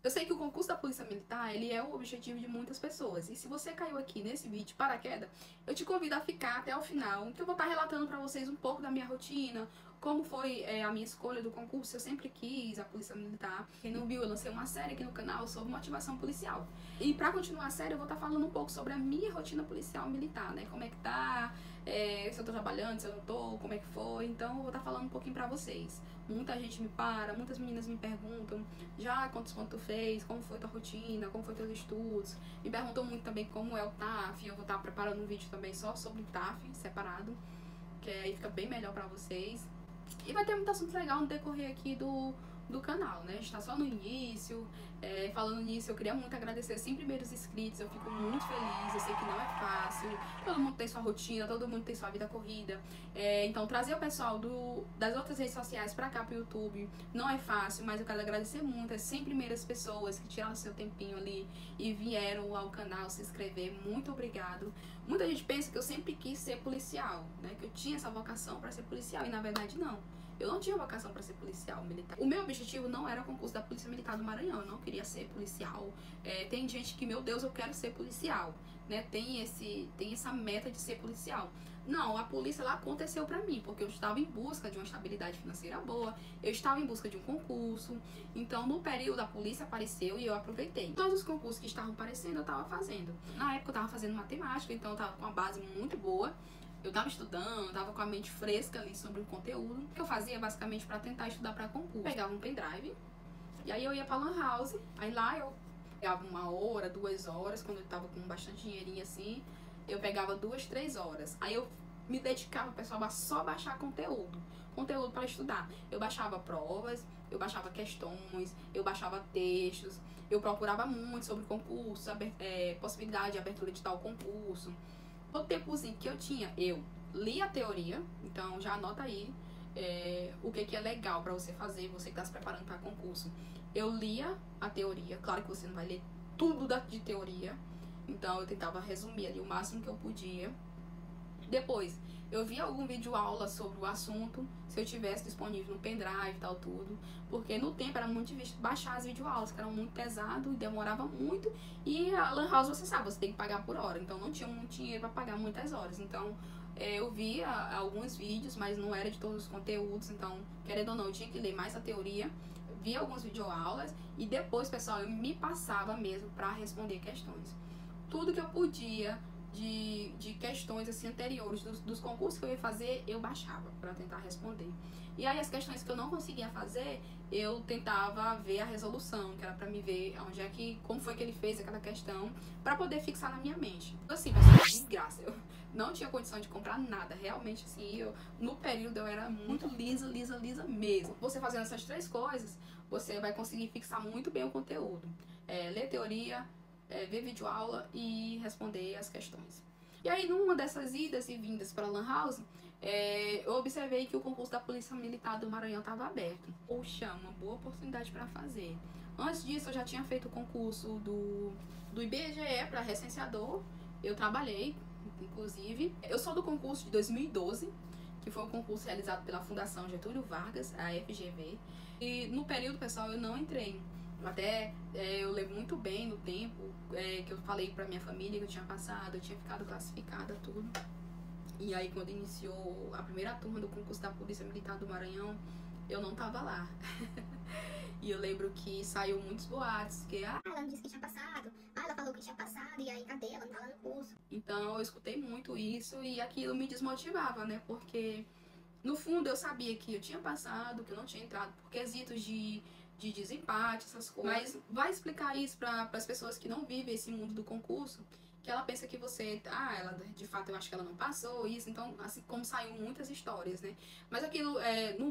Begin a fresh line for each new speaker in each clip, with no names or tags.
Eu sei que o concurso da Polícia Militar, ele é o objetivo de muitas pessoas. E se você caiu aqui nesse vídeo de paraquedas, eu te convido a ficar até o final, que eu vou estar relatando para vocês um pouco da minha rotina, como foi a minha escolha do concurso. Eu sempre quis a Polícia Militar. Quem não viu, eu lancei uma série aqui no canal sobre motivação policial. E para continuar a série, eu vou estar falando um pouco sobre a minha rotina policial militar, né? Como é que tá, se eu tô trabalhando, se eu não tô, como é que foi. Então, eu vou estar falando um pouquinho para vocês. Muita gente me para, muitas meninas me perguntam já quantos pontos tu fez, como foi tua rotina, como foi teus estudos. Me perguntam muito também como é o TAF. Eu vou estar preparando um vídeo também só sobre o TAF, separado, que aí fica bem melhor pra vocês. E vai ter muito assunto legal no decorrer aqui do canal, né? A gente tá só no início. Falando nisso, eu queria muito agradecer os 100 primeiros inscritos. Eu fico muito feliz. Eu sei que não é fácil. Todo mundo tem sua rotina, todo mundo tem sua vida corrida. Então, trazer o pessoal das outras redes sociais pra cá, pro YouTube, não é fácil. Mas eu quero agradecer muito as 100 primeiras pessoas que tiraram seu tempinho ali e vieram ao canal se inscrever. Muito obrigado. Muita gente pensa que eu sempre quis ser policial, né? Que eu tinha essa vocação para ser policial. E na verdade, não. Eu não tinha vocação para ser policial militar. O meu objetivo não era o concurso da Polícia Militar do Maranhão. Eu não queria ser policial. Tem gente que, meu Deus, eu quero ser policial, né? Tem essa meta de ser policial. Não, a polícia lá aconteceu para mim, porque eu estava em busca de uma estabilidade financeira boa, eu estava em busca de um concurso. Então, no período, a polícia apareceu e eu aproveitei. Todos os concursos que estavam aparecendo, eu estava fazendo. Na época, eu estava fazendo matemática, então eu estava com uma base muito boa. Eu tava estudando, tava com a mente fresca ali sobre o conteúdo. O que eu fazia basicamente para tentar estudar para concurso? Pegava um pendrive, e aí eu ia pra Lan House, aí lá eu pegava 1 hora, 2 horas, quando eu tava com bastante dinheirinho assim, eu pegava 2, 3 horas. Aí eu me dedicava, pessoal, a só baixar conteúdo para estudar. Eu baixava provas, eu baixava questões, eu baixava textos, eu procurava muito sobre concursos, possibilidade de abertura de tal concurso. O tempozinho que eu tinha, eu li a teoria, então já anota aí o que é legal para você fazer, você que está se preparando para concurso. Eu lia a teoria, claro que você não vai ler tudo de teoria, então eu tentava resumir ali o máximo que eu podia. Depois, eu via algum vídeo aula sobre o assunto, se eu tivesse disponível no pendrive e tal, tudo. Porque no tempo era muito difícil baixar as videoaulas, que eram muito pesado e demorava muito. E a Lan House, você sabe, você tem que pagar por hora. Então não tinha muito dinheiro para pagar muitas horas. Então eu via alguns vídeos, mas não era de todos os conteúdos. Então, querendo ou não, eu tinha que ler mais a teoria. Via algumas videoaulas e depois, pessoal, eu me passava mesmo para responder questões. Tudo que eu podia de questões assim anteriores dos concursos que eu ia fazer, eu baixava para tentar responder. E aí as questões que eu não conseguia fazer, eu tentava ver a resolução, que era para me ver onde é como foi que ele fez aquela questão, para poder fixar na minha mente. Assim, pessoal, de graça, eu não tinha condição de comprar nada, realmente assim, no período eu era muito lisa mesmo. Você fazendo essas 3 coisas, você vai conseguir fixar muito bem o conteúdo. Ler teoria, ver videoaula e responder as questões. E aí, numa dessas idas e vindas para a Lan House, eu observei que o concurso da Polícia Militar do Maranhão estava aberto. Poxa, uma boa oportunidade para fazer. Antes disso, eu já tinha feito o concurso do IBGE para recenseador. Eu trabalhei, inclusive. Eu sou do concurso de 2012, que foi um concurso realizado pela Fundação Getúlio Vargas, a FGV. E no período, pessoal, eu não entrei. Até eu lembro muito bem no tempo que eu falei pra minha família que eu tinha passado, eu tinha ficado classificada, tudo. E aí, quando iniciou a primeira turma do concurso da Polícia Militar do Maranhão, eu não tava lá. E eu lembro que saiu muitos boatos, que
ela não disse que tinha passado, ela falou que tinha passado, e aí cadê? Ela não tá lá no curso.
Então eu escutei muito isso e aquilo me desmotivava, né? Porque no fundo eu sabia que eu tinha passado, que eu não tinha entrado por quesitos de desempate, essas coisas. Mas vai explicar isso para as pessoas que não vivem esse mundo do concurso, que ela pensa que você, ela de fato eu acho que ela não passou, isso, então assim como saiu muitas histórias, né? Mas aquilo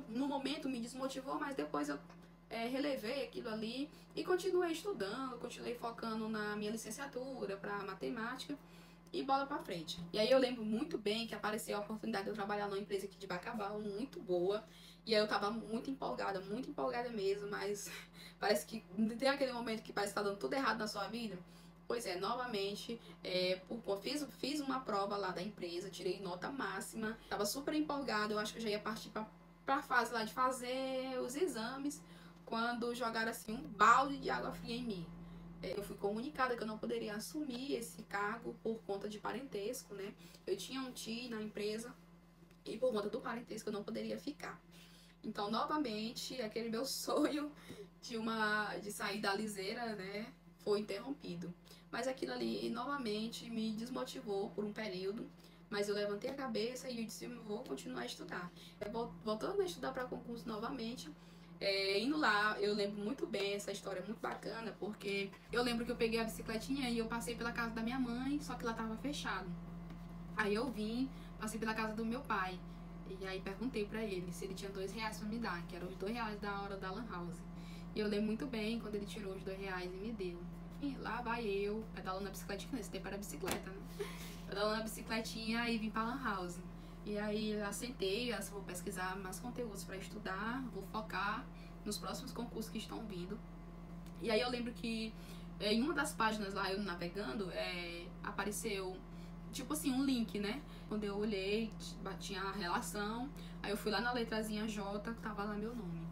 no momento me desmotivou, mas depois eu relevei aquilo ali e continuei estudando, continuei focando na minha licenciatura para matemática e bola pra frente. E aí eu lembro muito bem que apareceu a oportunidade de eu trabalhar numa empresa aqui de Bacabal, muito boa. E aí eu tava muito empolgada mesmo, mas parece que tem aquele momento que parece que tá dando tudo errado na sua vida. Pois é, novamente, fiz uma prova lá da empresa, tirei nota máxima, tava super empolgada, eu acho que eu já ia partir pra fase lá de fazer os exames, quando jogaram assim um balde de água fria em mim. Eu fui comunicada que eu não poderia assumir esse cargo por conta de parentesco, né? Eu tinha um tio na empresa e por conta do parentesco eu não poderia ficar. Então, novamente, aquele meu sonho de sair da liseira, né, foi interrompido. Mas aquilo ali, novamente, me desmotivou por um período. Mas eu levantei a cabeça e eu disse, eu vou continuar a estudar. Voltando a estudar para concurso novamente, indo lá, eu lembro muito bem, essa história é muito bacana, porque eu lembro que eu peguei a bicicletinha e eu passei pela casa da minha mãe, só que lá tava fechado. Aí eu vim, passei pela casa do meu pai. E aí perguntei pra ele se ele tinha R$2 pra me dar, que eram os R$2 da hora da Lan House. E eu lembro muito bem quando ele tirou os R$2 e me deu. Enfim, lá vai eu, pedalando na bicicletinha, nesse tempo era bicicleta, né? Pedalando na bicicletinha e vim pra Lan House. E aí eu aceitei, eu vou pesquisar mais conteúdos pra estudar, vou focar nos próximos concursos que estão vindo. E aí eu lembro que em uma das páginas lá, eu navegando, apareceu tipo assim, um link, né? Quando eu olhei, tinha a relação. Aí eu fui lá na letrazinha J, que tava lá meu nome.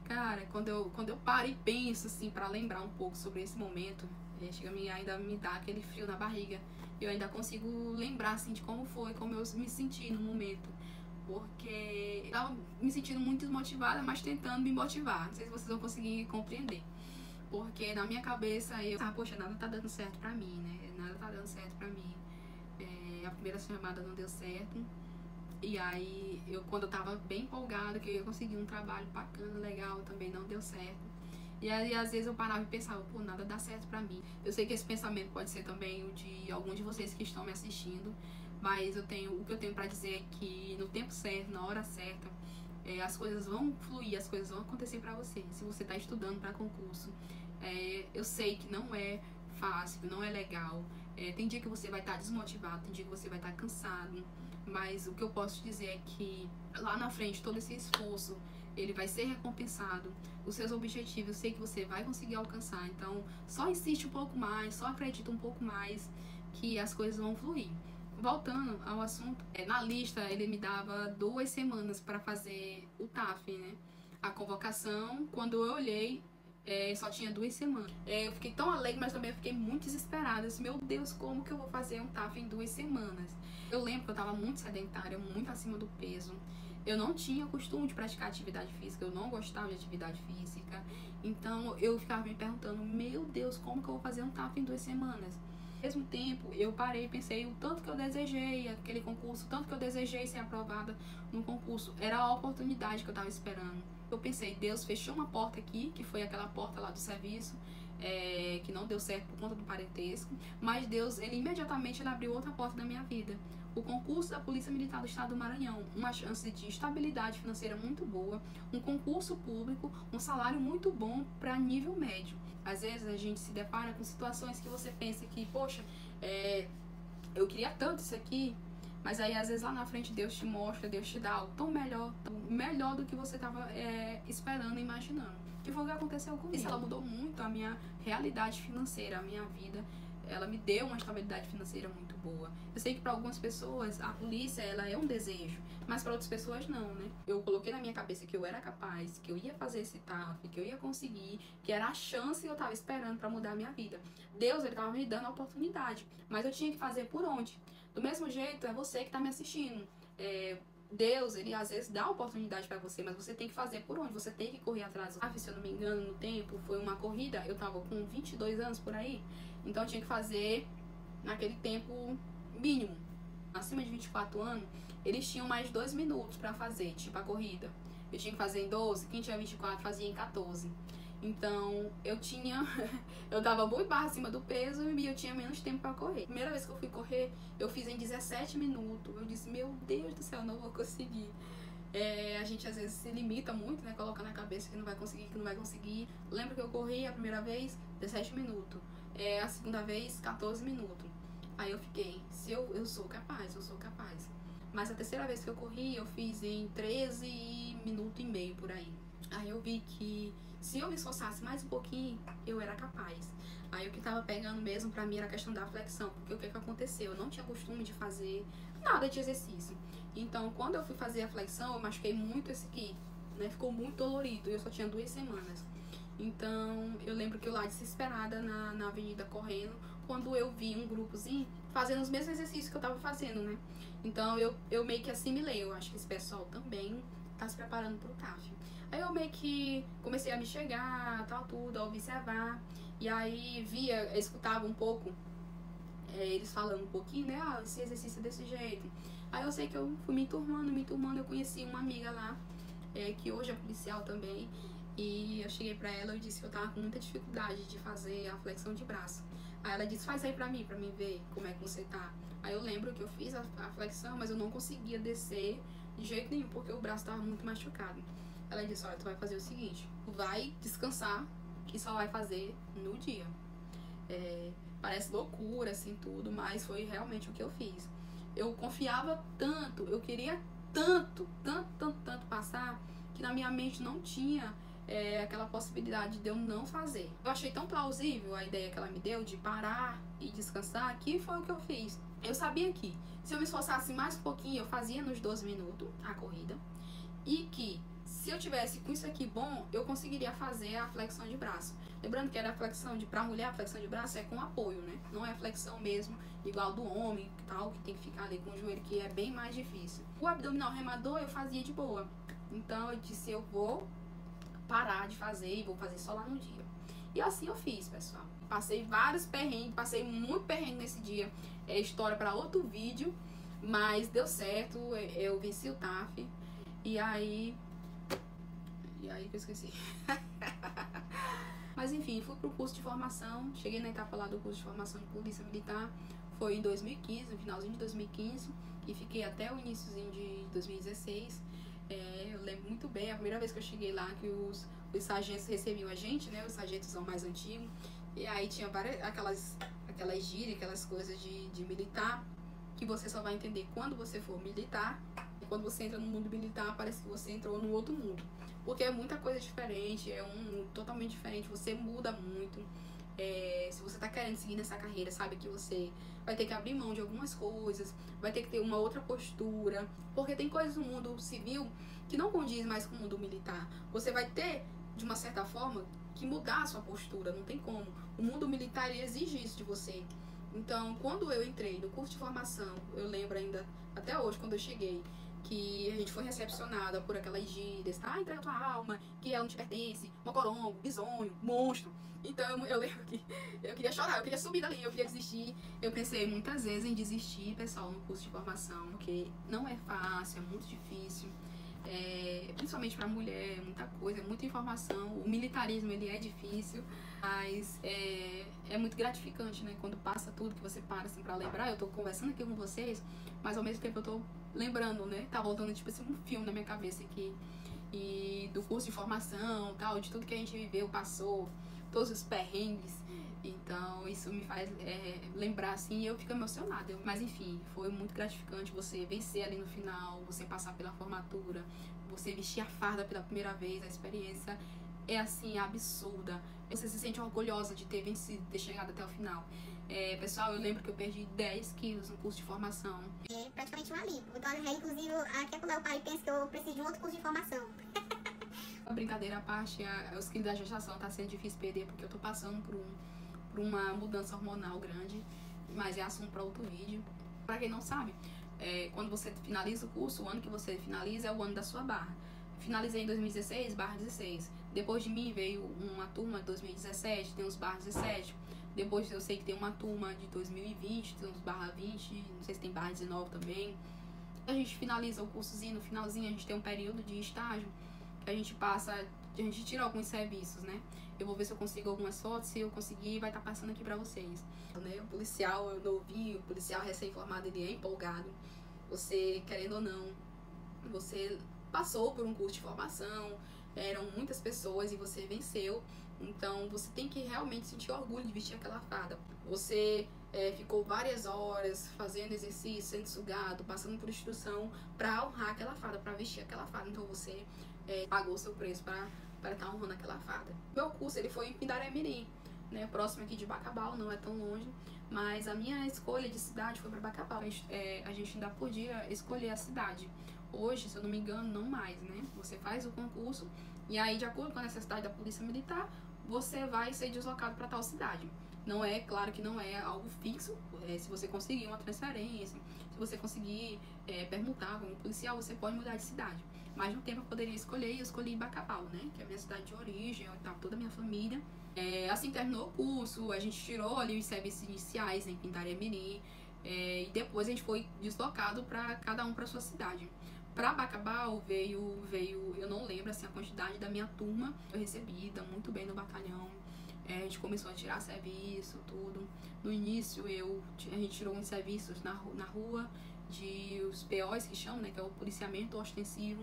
Cara, quando eu paro e penso, assim, pra lembrar um pouco sobre esse momento, chega a mim, ainda me dá aquele frio na barriga. Eu ainda consigo lembrar, assim, de como foi, como eu me senti no momento. Porque eu tava me sentindo muito desmotivada, mas tentando me motivar. Não sei se vocês vão conseguir compreender. Porque na minha cabeça poxa, nada tá dando certo pra mim, né? Nada tá dando certo pra mim. A primeira chamada não deu certo. E aí, quando eu tava bem empolgada, que eu ia conseguir um trabalho bacana, legal, também não deu certo. E aí, às vezes, eu parava e pensava, pô, nada dá certo pra mim. Eu sei que esse pensamento pode ser também o de alguns de vocês que estão me assistindo, mas o que eu tenho pra dizer é que no tempo certo, na hora certa, as coisas vão fluir, as coisas vão acontecer pra você. Se você tá estudando pra concurso, eu sei que não é fácil, não é legal. Tem dia que você vai estar desmotivado, tem dia que você vai estar cansado, mas o que eu posso te dizer é que lá na frente todo esse esforço ele vai ser recompensado. Os seus objetivos eu sei que você vai conseguir alcançar, então só insiste um pouco mais, só acredita um pouco mais que as coisas vão fluir. Voltando ao assunto, na lista ele me dava 2 semanas para fazer o TAF, né? A convocação, quando eu olhei, só tinha 2 semanas. Eu fiquei tão alegre, mas também eu fiquei muito desesperada. Disse, meu Deus, como que eu vou fazer um TAF em 2 semanas? Eu lembro que eu tava muito sedentária, muito acima do peso. Eu não tinha costume de praticar atividade física, eu não gostava de atividade física. Então eu ficava me perguntando, meu Deus, como que eu vou fazer um TAF em 2 semanas? Ao mesmo tempo, eu parei e pensei o tanto que eu desejei aquele concurso, o tanto que eu desejei ser aprovada no concurso. Era a oportunidade que eu tava esperando. Eu pensei, Deus fechou uma porta aqui, que foi aquela porta lá do serviço, que não deu certo por conta do parentesco, mas Deus, ele imediatamente abriu outra porta da minha vida. O concurso da Polícia Militar do Estado do Maranhão, uma chance de estabilidade financeira muito boa, um concurso público, um salário muito bom para nível médio. Às vezes a gente se depara com situações que você pensa que, poxa, eu queria tanto isso aqui, mas aí às vezes lá na frente Deus te mostra, Deus te dá algo tão melhor do que você estava esperando e imaginando. Que foi o que aconteceu comigo. Isso, ela mudou muito a minha realidade financeira, a minha vida. Ela me deu uma estabilidade financeira muito boa. Eu sei que para algumas pessoas a polícia ela é um desejo, mas para outras pessoas não, né? Eu coloquei na minha cabeça que eu era capaz, que eu ia fazer esse TAF, que eu ia conseguir, que era a chance que eu estava esperando para mudar a minha vida. Deus, ele estava me dando a oportunidade, mas eu tinha que fazer por onde? Do mesmo jeito, é você que está me assistindo. Deus, ele às vezes dá oportunidade para você, mas você tem que fazer por onde? Você tem que correr atrás. Se eu não me engano, no tempo, foi uma corrida, eu tava com 22 anos por aí, então eu tinha que fazer naquele tempo mínimo. Acima de 24 anos, eles tinham mais 2 minutos para fazer, tipo a corrida. Eu tinha que fazer em 12, quem tinha 24 fazia em 14. Então, eu tava muito barra acima do peso e eu tinha menos tempo pra correr. Primeira vez que eu fui correr, eu fiz em 17 minutos. Eu disse, meu Deus do céu, eu não vou conseguir. A gente às vezes se limita muito, né? Coloca na cabeça que não vai conseguir, que não vai conseguir. Lembro que eu corri a primeira vez, 17 minutos. A segunda vez, 14 minutos. Aí eu fiquei, se eu sou capaz, eu sou capaz. Mas a terceira vez que eu corri, eu fiz em 13 minutos e meio por aí. Aí eu vi que se eu me esforçasse mais um pouquinho, eu era capaz. Aí o que tava pegando mesmo pra mim era a questão da flexão, porque o que aconteceu? Eu não tinha costume de fazer nada de exercício. Então, quando eu fui fazer a flexão, eu machuquei muito esse aqui, né? Ficou muito dolorido. Eu só tinha 2 semanas. Então, eu lembro que eu lá desesperada na avenida correndo, quando eu vi um grupozinho fazendo os mesmos exercícios que eu tava fazendo, né? Então, eu meio que assimilei. Eu acho que esse pessoal também tá se preparando pro TAF. Aí eu meio que comecei a me chegar, tal, tudo, a observar. E aí escutava um pouco, eles falando um pouquinho, né? Ah, esse exercício é desse jeito. Aí eu sei que eu fui me turmando. Eu conheci uma amiga lá, que hoje é policial também. E eu cheguei pra ela e disse que eu tava com muita dificuldade de fazer a flexão de braço. Aí ela disse, faz aí pra mim ver como é que você tá. Aí eu lembro que eu fiz a flexão, mas eu não conseguia descer de jeito nenhum, porque o braço tava muito machucado. Ela disse, olha, tu vai fazer o seguinte, tu vai descansar, que só vai fazer no dia. Parece loucura, assim, tudo, mas foi realmente o que eu fiz. Eu confiava tanto, eu queria tanto passar, que na minha mente não tinha aquela possibilidade de eu não fazer. Eu achei tão plausível a ideia que ela me deu de parar e descansar, que foi o que eu fiz. Eu sabia que se eu me esforçasse mais um pouquinho, eu fazia nos 12 minutos a corrida, e que se eu tivesse com isso aqui bom, eu conseguiria fazer a flexão de braço. Lembrando que era a flexão pra mulher, a flexão de braço é com apoio, né? Não é flexão mesmo, igual do homem, tal, que tem que ficar ali com o joelho, que é bem mais difícil. O abdominal remador eu fazia de boa. Então eu disse, eu vou parar de fazer e vou fazer só lá no dia. E assim eu fiz, pessoal. Passei vários perrengues, passei muito perrengue nesse dia. É história para outro vídeo, mas deu certo, eu venci o TAF. E aí que eu esqueci. Mas enfim, fui pro curso de formação. Cheguei na etapa lá do curso de formação de polícia militar. Foi em 2015, no finalzinho de 2015. E fiquei até o iníciozinho de 2016. Eu lembro muito bem, a primeira vez que eu cheguei lá, que os sargentos recebiam a gente, né? Os sargentos são mais antigos. E aí tinha várias, aquelas gírias, aquelas coisas de militar, que você só vai entender quando você for militar. E quando você entra no mundo militar, parece que você entrou num outro mundo. Porque é muita coisa diferente, é um mundo totalmente diferente, você muda muito. Se você tá querendo seguir nessa carreira, sabe que você vai ter que abrir mão de algumas coisas, vai ter que ter uma outra postura, porque tem coisas no mundo civil que não condiz mais com o mundo militar. Você vai ter, de uma certa forma, que mudar a sua postura, não tem como. O mundo militar, ele exige isso de você. Então, quando eu entrei no curso de formação, eu lembro ainda, até hoje, quando eu cheguei, que a gente foi recepcionada por aquelas gírias, entrega tua alma, que ela não te pertence, mocorongo, bisonho, monstro. Então eu lembro que eu queria chorar, eu queria subir dali, eu queria desistir. Eu pensei muitas vezes em desistir, pessoal, no curso de formação, porque não é fácil, é muito difícil. Principalmente pra mulher, muita coisa, muita informação. O militarismo, ele é difícil, mas é muito gratificante, né? Quando passa tudo, que você para assim pra lembrar. Eu tô conversando aqui com vocês, mas ao mesmo tempo eu tô lembrando, né? Tá voltando tipo assim um filme na minha cabeça aqui. E do curso de formação, tal, de tudo que a gente viveu, passou, todos os perrengues. Então isso me faz lembrar assim, e eu fico emocionada. Mas enfim, foi muito gratificante você vencer ali no final, você passar pela formatura, você vestir a farda pela primeira vez. A experiência é assim, absurda. Você se sente orgulhosa de ter vencido, ter chegado até o final. Pessoal, eu lembro que eu perdi 10 quilos no curso de formação.
É praticamente um alívio. O Dona Ré, inclusive, aqui quando o pai pensa que eu preciso de um outro curso de formação.
A brincadeira à parte, os quilos da gestação tá sendo difícil perder, porque eu tô passando por uma mudança hormonal grande, mas é assunto para outro vídeo. Para quem não sabe, quando você finaliza o curso, o ano que você finaliza é o ano da sua barra. Finalizei em 2016, barra 16. Depois de mim veio uma turma de 2017, tem uns barra 17. Depois eu sei que tem uma turma de 2020, tem uns barra 20, não sei se tem barra 19 também. A gente finaliza o cursozinho, no finalzinho a gente tem um período de estágio, que a gente passa, a gente tira alguns serviços, né? Eu vou ver se eu consigo algumas fotos, se eu conseguir, vai estar passando aqui pra vocês. O policial novinho, o policial recém-formado, ele é empolgado. Você, querendo ou não, você passou por um curso de formação, eram muitas pessoas e você venceu. Então você tem que realmente sentir orgulho de vestir aquela farda. Você ficou várias horas fazendo exercício, sendo sugado, passando por instrução para honrar aquela farda, para vestir aquela farda. Então você pagou o seu preço para estar honrando aquela farda. Meu curso ele foi em Pindaré-Mirim, né, próximo aqui de Bacabal, não é tão longe, mas a minha escolha de cidade foi para Bacabal. A gente ainda podia escolher a cidade Hoje, se eu não me engano, não mais, né? Você faz o concurso e aí, de acordo com a necessidade da Polícia Militar, você vai ser deslocado para tal cidade. Não é, claro que não é algo fixo. Se você conseguir uma transferência, se você conseguir permutar com um policial, você pode mudar de cidade. Mas no tempo eu poderia escolher, e eu escolhi Bacabal, né? Que é a minha cidade de origem, onde tá toda a minha família. Assim terminou o curso, a gente tirou ali os serviços iniciais em Pintaré-Mirim, e depois a gente foi deslocado para cada um para sua cidade. Para Bacabal veio, eu não lembro assim a quantidade da minha turma, foi recebida muito bem no batalhão. A gente começou a tirar serviço, tudo. No início a gente tirou uns serviços na rua, de os POs que chamam, né, que é o policiamento ostensivo.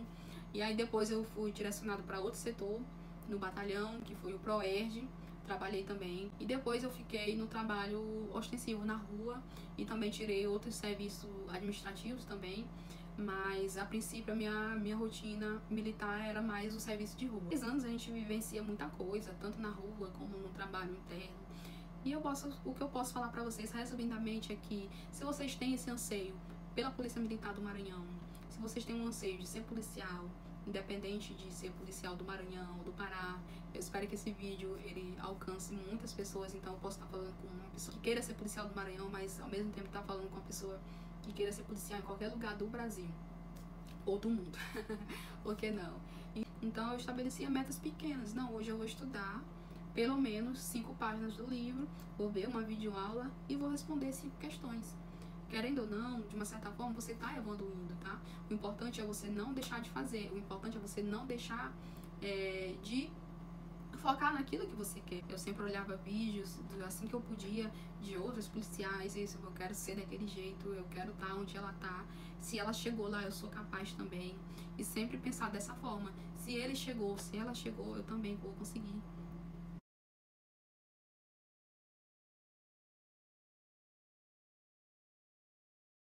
E aí depois eu fui direcionado para outro setor no batalhão, que foi o PROERD, trabalhei também. E depois eu fiquei no trabalho ostensivo na rua e também tirei outros serviços administrativos também. Mas a princípio a minha rotina militar era mais o serviço de rua. 10 anos a gente vivencia muita coisa, tanto na rua como no trabalho interno. E o que eu posso falar para vocês resumidamente é que se vocês têm esse anseio pela Polícia Militar do Maranhão, se vocês têm um anseio de ser policial, independente de ser policial do Maranhão, do Pará, eu espero que esse vídeo ele alcance muitas pessoas. Então eu posso estar falando com uma pessoa que queira ser policial do Maranhão, mas ao mesmo tempo estar falando com uma pessoa que queira ser policial em qualquer lugar do Brasil ou do mundo. Por que não? Então eu estabelecia metas pequenas. Não, hoje eu vou estudar pelo menos 5 páginas do livro, vou ver uma videoaula e vou responder 5 questões. Querendo ou não, de uma certa forma, você está evoluindo, tá? O importante é você não deixar de fazer. O importante é você não deixar de focar naquilo que você quer. Eu sempre olhava vídeos, assim que eu podia, de outros policiais, isso, eu quero ser daquele jeito, eu quero estar onde ela tá. Se ela chegou lá, eu sou capaz também. E sempre pensar dessa forma. Se ele chegou, se ela chegou, eu também vou conseguir.